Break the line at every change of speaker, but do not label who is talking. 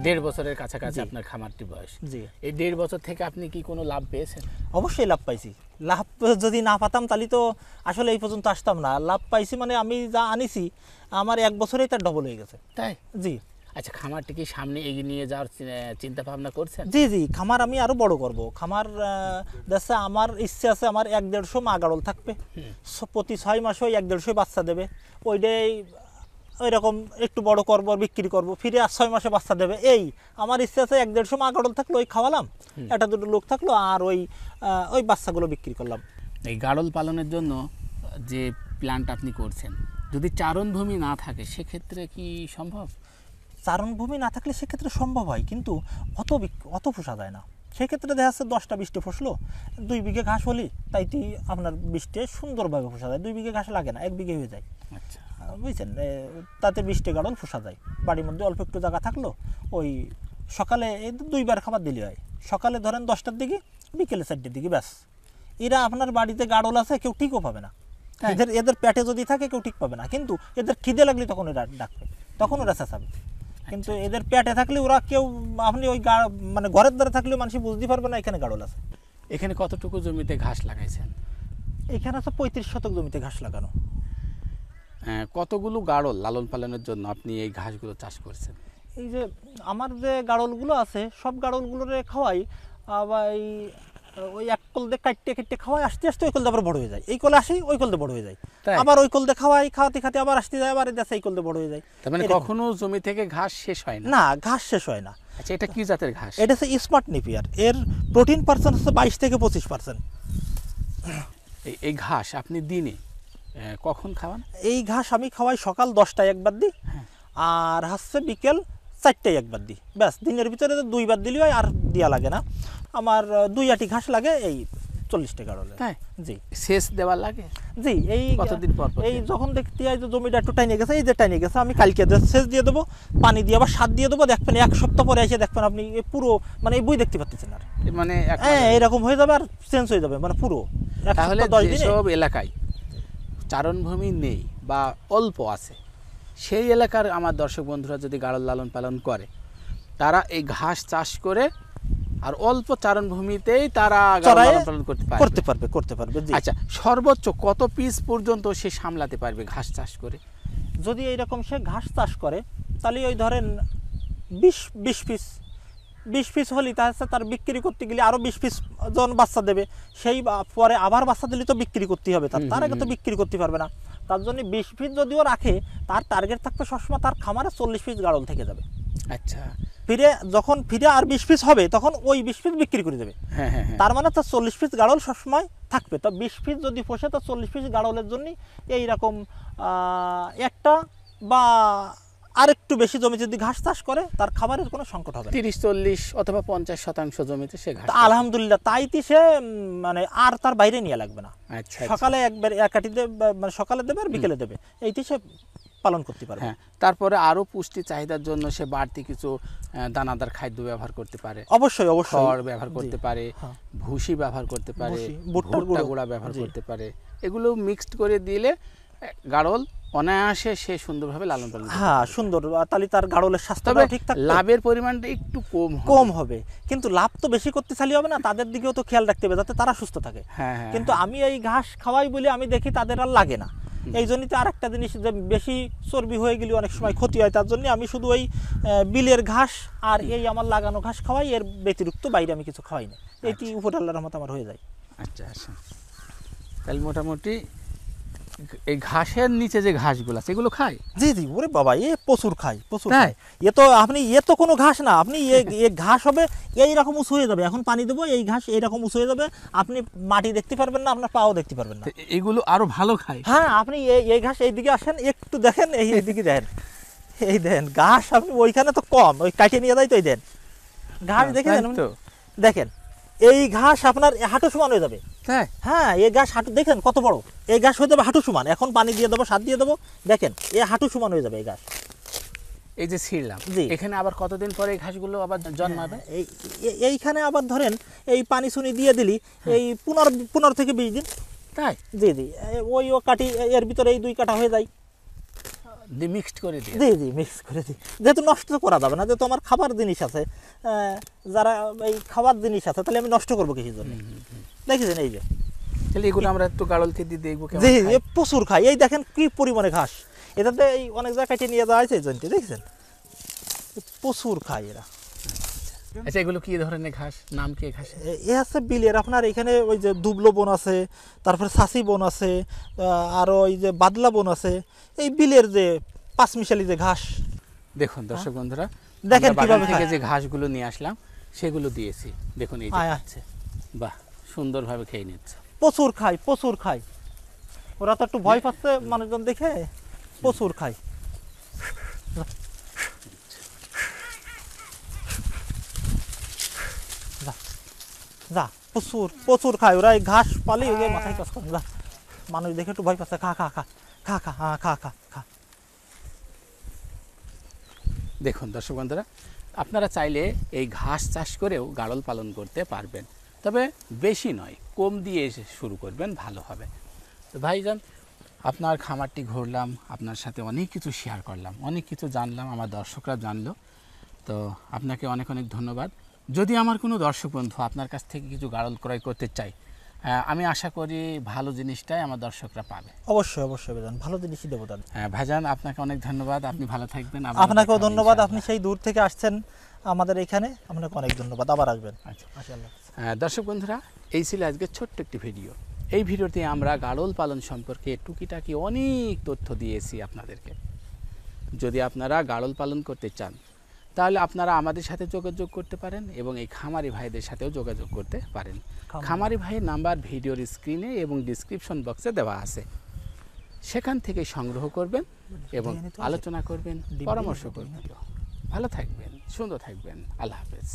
1.5 বছরের কাছাকাছি আপনার খামারটি বয়স।
জি।
এই 1.5 বছর থেকে আপনি কি কোনো লাভ পেয়েছেন?
অবশ্যই লাভ পাইছি। লাভ যদি না পাতাম তাহলে তো আসলে এই পর্যন্ত আসতাম না। লাভ পাইছি মানে আমি যা আনিছি আমার 1 বছরেই তার ডবল হয়ে গেছে।
তাই?
জি।
আচ্ছা, খামারটি কি সামনে এগিয়ে নিয়ে যাওয়ার চিন্তা ভাবনা করছেন?
জি জি, খামার আমি আরো বড় করব। খামার দেখছে আমার ইচ্ছে আছে আমার 1-1.5 মা গাড়ল থাকবে, প্রতি 6 মাসে 1-1.5 বাচ্চা দেবে। ওইটাই ওইরকম একটু বড় করবো আর বিক্রি করবো, ফিরে আর 6 মাসে বাচ্চা দেবে। এই আমার ইচ্ছে আছে 1-1.5 মা গাড়ল থাকলো, ওই খাওয়ালাম, একটা দুটো লোক থাকলো, আর ওই বাচ্চাগুলো বিক্রি করলাম।
এই গাড়ল পালনের জন্য যে প্ল্যানটা আপনি করছেন, যদি চারণভূমি না থাকে সেক্ষেত্রে কি সম্ভব?
চারণভূমি না থাকলে সেক্ষেত্রে সম্ভব হয়, কিন্তু অত পোষা যায় না। সেক্ষেত্রে দেখা যাচ্ছে 10টা-20টে ফসলো 2 বিঘে ঘাস হলি তাইতে আপনার 20টে সুন্দরভাবে পোষা যায়। 2 বিঘে ঘাস লাগে না, 1 বিঘে হয়ে যায়।
আচ্ছা,
বুঝছেন, তাতে 20টে গাড়ল পোষা যায়। বাড়ির মধ্যে অল্প একটু জায়গা থাকলো, ওই সকালে 2বার খাবার দিলে হয়। সকালে ধরেন 10টার দিকে, বিকেলে 4টের দিকে, ব্যাস। এরা আপনার বাড়িতে গাড়ল আছে কেউ ঠিকও পাবে না। এদের পেটে যদি থাকে কেউ ঠিক পাবে না, কিন্তু এদের খিদে লাগলে তখন এরা ডাকবে, তখন ওরা চেঁচাবে। কিন্তু এদের পেটে থাকলে ওরা কেউ, আপনি ওই মানে ঘরের দ্বারা থাকলেও মানুষ বুঝতে পারবে না এখানে গাড়ল আছে।
এখানে কতটুকু জমিতে ঘাস লাগাইছেন?
এখানে আছে 35 শতক জমিতে ঘাস লাগানো।
কতগুলো গাড়ল লালন পালনের জন্য আপনি এই ঘাসগুলো চাষ করছেন?
এই যে আমার যে গাড়লগুলো আছে সব গাড়লগুলোরে খাওয়াই, আবার ওই এক কল দিয়ে কাটতে খাওয়াই, আস্তে আস্তে ওই কলতে আবার বড় হয়ে যায়। এই কলে আসি, ওই কলতে বড় হয়ে যায়, আবার ওই কলতে খাওয়াই, খাওয়াতে আবার আসতে যায়, আবার দেশে এই কলতে বড় হয়ে যায়।
তার মানে কখনো জমি থেকে ঘাস শেষ হয় না?
না, ঘাস শেষ হয় না।
আচ্ছা, এটা কি জাতের ঘাস?
এটা হচ্ছে স্মার্ট নেপিয়ার। এর প্রোটিন পার্সেন্ট হচ্ছে 22-25%।
এই ঘাস আপনি দিনে কখন খাওয়ান?
এই ঘাস আমি খাওয়াই সকাল 10টায় একবার দিই, আর হচ্ছে বিকেল 4টায় একবার দিই, ব্যাস। দিনের ভিতরে 2বার দিলেই হয়, আর দেওয়া লাগে না। আমার 2 আটি ঘাস লাগে এই 40টা গাড়লে।
তাই?
জি।
সেচ দেওয়া লাগে?
জি। এই
কতদিন পর?
এই যখন দেখতে হয় যে জমিটা একটু টাইনে গেছে, এই যে টাইনে গেছে, আমি কালকে সেচ দিয়ে দেবো, পানি দিয়ে আবার সার দিয়ে দেবো। দেখবেন 1 সপ্তাহ পরে এসে দেখবেন আপনি পুরো মানে এই বই দেখতে পাচ্ছেন আর,
মানে
এরকম হয়ে যাবে, আর চেঞ্জ হয়ে যাবে মানে পুরো।
তাহলে যেসব এলাকায় চারণভূমি নেই বা অল্প আছে, সেই এলাকার আমার দর্শক বন্ধুরা যদি গাড়ল লালন পালন করে, তারা এই ঘাস চাষ করে আর অল্প চারণভূমিতেই তারা গাড়ল লালন পালন
করতে পারবে।
আচ্ছা, সর্বোচ্চ কত পিস পর্যন্ত সে সামলাতে পারবে ঘাস চাষ করে?
যদি এইরকম সে ঘাস চাষ করে তাহলে ওই ধরেন 20 পিস হলে তার বিক্রি করতে গেলে আরো 20 পিস যখন বাচ্চা দেবে, সেই পরে আবার বাচ্চা দিলে তো বিক্রি করতে হবে, তার আগে তো বিক্রি করতে পারবে না। তার জন্য 20 পিস যদিও রাখে, তার টার্গেট থাকবে সবসময় তার খামারে 40 পিস গাড়ল থেকে যাবে।
আচ্ছা,
যখন ফিরে আর 20 পিস হবে তখন ওই 20 পিস বিক্রি করে দেবে। তার মানে তার 40 পিস গাড়ল সবসময় থাকবে। তো 20 পিস যদি পোষে, তো 40 পিস গাড়লের জন্য এইরকম একটা বা আরেকটু বেশি জমি যদি ঘাস চাষ করে, তার খাবারের কোনো সংকট হবে না।
30-40 অথবা 50% জমিতে সে ঘাস,
আলহামদুলিল্লাহ, তাইতে সে মানে আর তার বাইরে নিয়ে লাগবে না।
আচ্ছা,
সকালে একবার এক আটি দেবে, মানে সকালে দেবে আর বিকেলে দেবে, এইটি সে পালন করতে পারবে।
হ্যাঁ, তারপরে আরো পুষ্টি চাহিদার জন্য সে বাড়তি কিছু দানাদার খাদ্য ব্যবহার করতে পারে।
অবশ্যই
খড় ব্যবহার করতে পারে, ভুসি ব্যবহার করতে পারে, ভুট্টা গুঁড়া ব্যবহার করতে পারে। এগুলো মিক্সড করে দিলে গাড়ল অনায়াসে সে সুন্দরভাবে লালন পালন,
হ্যাঁ সুন্দর, তাহলে তার গাড়লের স্বাস্থ্যটা ঠিক থাকবে।
লাভের পরিমাণটা একটু
কম হবে, কিন্তু লাভ তো বেশি করতে চাইলে হবে না, তাদের দিকেও তো খেয়াল রাখতে হবে যাতে তারা সুস্থ থাকে। কিন্তু আমি এই ঘাস খাওয়াই বলে আমি দেখি তাদের আর লাগে না। এই জন্যই তো আর একটা জিনিস, যে বেশি চর্বি হয়ে গেলে অনেক সময় ক্ষতি হয়, তার জন্য আমি শুধু ওই বিলের ঘাস আর এই আমার লাগানো ঘাস খাওয়াই, এর ব্যতিরিক্ত বাইরে আমি কিছু খাওয়াই না। এইটি উপর আল্লাহর রহমতে আমার হয়ে যায়।
আচ্ছা, তাহলে মোটামুটি এই ঘাসের নিচে যে ঘাসগুলো আছে এগুলো খায়?
জি জি, ওরে বাবা, প্রচুর খায়, প্রচুর খায়। তো আপনি তো কোনো ঘাস না, আপনি ঘাস হবে এইরকম উঁচু হয়ে যাবে, এখন পানি দেবো, এই ঘাস এইরকম উঁচু হয়ে যাবে, আপনি মাটি দেখতে পারবেন না, আপনার পাও দেখতে পারবেন না।
এগুলো আরো ভালো খায়?
হ্যাঁ, আপনি এই ঘাস এইদিকে আসেন, একটু দেখেন, এইদিকে দেখেন, এই দেন ঘাস, আপনি ওইখানে তো কম, ওই কাটিয়ে নিয়ে যায় তো, এই দেন ঘাস দেখে দেখেন, এই ঘাস আপনার হাঁটু সমান হয়ে যাবে। হ্যাঁ, এই ঘাস হাঁটু, দেখেন কত বড়, এই ঘাস হয়ে যাবে হাঁটু সমান। এখন পানি দিয়ে দেবো, সার দিয়ে দেবো, দেখেন এই হাঁটু সমান হয়ে যাবে এই ঘাস।
এই যে ছিঁড়লাম, এখানে আবার কতদিন পরে এই ঘাসগুলো আবার জন্মাবে?
এইখানে আবার ধরেন এই পানি সুনি দিয়ে দিলি এই 15 থেকে 20 দিন।
তাই?
জি জি, ওই কাটি, এর ভিতরে এই 2 কাটা হয়ে যায়।
দিয়ে মিক্সড করে দিয়ে
জি জি মিক্স করে দিই, যেহেতু নষ্ট করা যাবে না, যেহেতু আমার খাবার জিনিস আছে, যারা এই খাবার জিনিস আছে তাহলে আমি নষ্ট করবো কিছু জন্য। দেখেছেন এই যে,
তাহলে এগুলো আমরা একটু গাড়লকে দিয়ে দেখবো কেমন
জি
খায়।
এ প্রচুর খাই, এই দেখেন কি পরিমাণে ঘাস, এটাতে এই অনেক জায়গায় কেটে নিয়ে যাওয়া হয়েছে এই জন্যে, দেখছেন প্রচুর খায় এরা।
আচ্ছা এগুলো কি ধরনের ঘাস, নাম কি ঘাস?
এ আছে বিলের, আপনার এখানে ওই যে দুবলো বন আছে, তারপরে ছাসি বন আছে, আর ওই যে বাদলা বন আছে, এই বিলের যে পাঁচমিশালি যে ঘাস।
দেখুন দর্শক বন্ধুরা,
দেখেন
আমরা বাগান
কিভাবে
থেকে
খায়।
যে ঘাসগুলো নিয়ে আসলাম সেগুলো দিয়েছি, দেখুন এই যে
আয়
খাচ্ছে। বাহ, সুন্দরভাবে খেয়ে নিচ্ছে।
প্রচুর খায়, প্রচুর খায়, ওরা তো একটু ভয় পাচ্ছে মানুষজন দেখে, প্রচুর খায়। যা, যা প্রচুর প্রচুর খায় ওরা, এই ঘাস পালি ওই যে মাথায় কাজ করে, যা মানুষ দেখে একটু ভয় পাচ্ছে, খা খা খা খা খা হ্যাঁ খা খা খা।
দেখুন দর্শক বন্ধুরা, আপনারা চাইলে এই ঘাস চাষ করেও গাড়ল পালন করতে পারবেন, তবে বেশি নয়, কম দিয়ে শুরু করবেন, ভালো হবে। তো ভাইজান, আপনার খামারটি ঘুরলাম, আপনার সাথে অনেক কিছু শেয়ার করলাম, অনেক কিছু জানলাম, আমার দর্শকরা জানলো। তো আপনাকে অনেক অনেক ধন্যবাদ। যদি আমার কোনো দর্শক বন্ধু আপনার কাছ থেকে কিছু গাড়ল ক্রয় করতে চাই, আমি আশা করি ভালো জিনিসটাই আমার দর্শকরা পাবে।
অবশ্যই অবশ্যই বেজান, ভালো জিনিসই দেবো দাদা।
ভাইজান, আপনাকে অনেক ধন্যবাদ, আপনি ভালো থাকবেন।
আপনাকেও ধন্যবাদ, আপনি সেই দূর থেকে আসছেন আমাদের এখানে, আপনাকে অনেক ধন্যবাদ, আবার আসবেন।
আচ্ছা,
মাশাআল্লাহ।
দর্শক বন্ধুরা, এই ছিল আজকে ছোট্ট একটি ভিডিও। এই ভিডিওতে আমরা গাড়ল পালন সম্পর্কে টুকিটাকি অনেক তথ্য দিয়েছি আপনাদেরকে। যদি আপনারা গাড়ল পালন করতে চান তাহলে আপনারা আমাদের সাথে যোগাযোগ করতে পারেন এবং এই খামারি ভাইদের সাথেও যোগাযোগ করতে পারেন। খামারি ভাইয়ের নাম্বার ভিডিওর স্ক্রিনে এবং ডিসক্রিপশন বক্সে দেওয়া আছে, সেখান থেকে সংগ্রহ করবেন এবং আলোচনা করবেন, পরামর্শ করবেন। ভালো থাকবেন, সুন্দর থাকবেন, আল্লাহ হাফেজ।